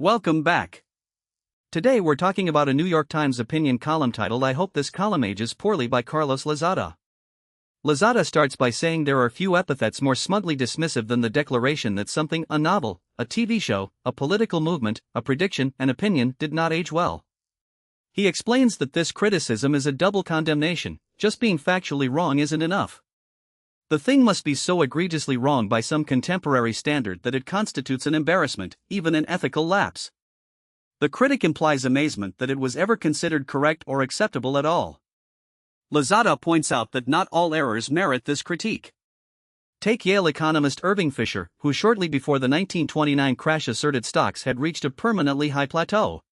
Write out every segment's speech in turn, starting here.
Welcome back. Today we're talking about a New York Times opinion column titled "I Hope This Column Ages Poorly" by Carlos Lozada. Lozada starts by saying there are few epithets more smugly dismissive than the declaration that something, a novel, a TV show, a political movement, a prediction, an opinion, did not age well. He explains that this criticism is a double condemnation. Just being factually wrong isn't enough. The thing must be so egregiously wrong by some contemporary standard that it constitutes an embarrassment, even an ethical lapse. The critic implies amazement that it was ever considered correct or acceptable at all. Lozada points out that not all errors merit this critique. Take Yale economist Irving Fisher, who shortly before the 1929 crash asserted stocks had reached a permanently high plateau.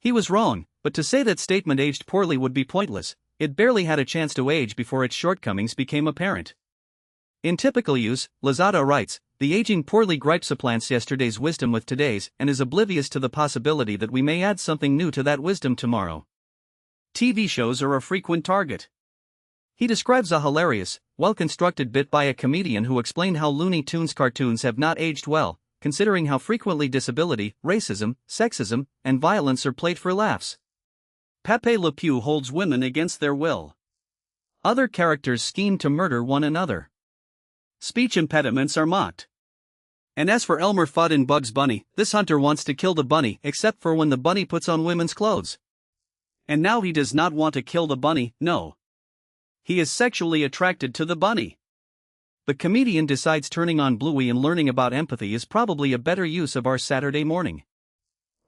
He was wrong, but to say that statement aged poorly would be pointless. It barely had a chance to age before its shortcomings became apparent. In typical use, Lozada writes, the aging poorly gripe supplants yesterday's wisdom with today's and is oblivious to the possibility that we may add something new to that wisdom tomorrow. TV shows are a frequent target. He describes a hilarious, well-constructed bit by a comedian who explained how Looney Tunes cartoons have not aged well, considering how frequently disability, racism, sexism, and violence are played for laughs. Pepe Le Pew holds women against their will. Other characters scheme to murder one another. Speech impediments are mocked. And as for Elmer Fudd in Bugs Bunny, this hunter wants to kill the bunny except for when the bunny puts on women's clothes. And now he does not want to kill the bunny, no. He is sexually attracted to the bunny. The comedian decides turning on Bluey and learning about empathy is probably a better use of our Saturday morning.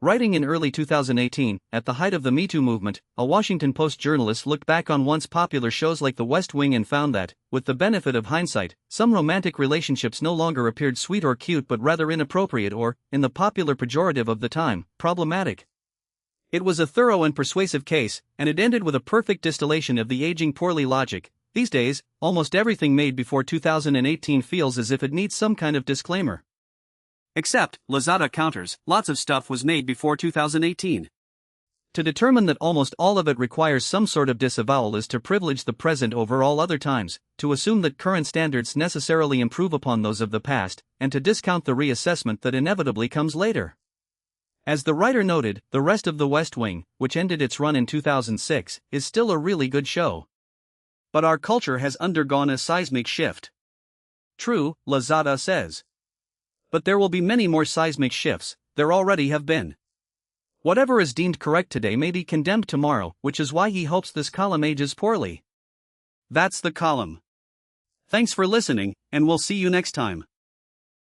Writing in early 2018, at the height of the Me Too movement, a Washington Post journalist looked back on once popular shows like The West Wing and found that, with the benefit of hindsight, some romantic relationships no longer appeared sweet or cute but rather inappropriate or, in the popular pejorative of the time, problematic. It was a thorough and persuasive case, and it ended with a perfect distillation of the aging poorly logic. These days, almost everything made before 2018 feels as if it needs some kind of disclaimer. Except, Lozada counters, lots of stuff was made before 2018. To determine that almost all of it requires some sort of disavowal is to privilege the present over all other times, to assume that current standards necessarily improve upon those of the past, and to discount the reassessment that inevitably comes later. As the writer noted, the rest of The West Wing, which ended its run in 2006, is still a really good show. But our culture has undergone a seismic shift. True, Lozada says. But there will be many more seismic shifts, there already have been. Whatever is deemed correct today may be condemned tomorrow, which is why he hopes this column ages poorly. That's the column. Thanks for listening, and we'll see you next time.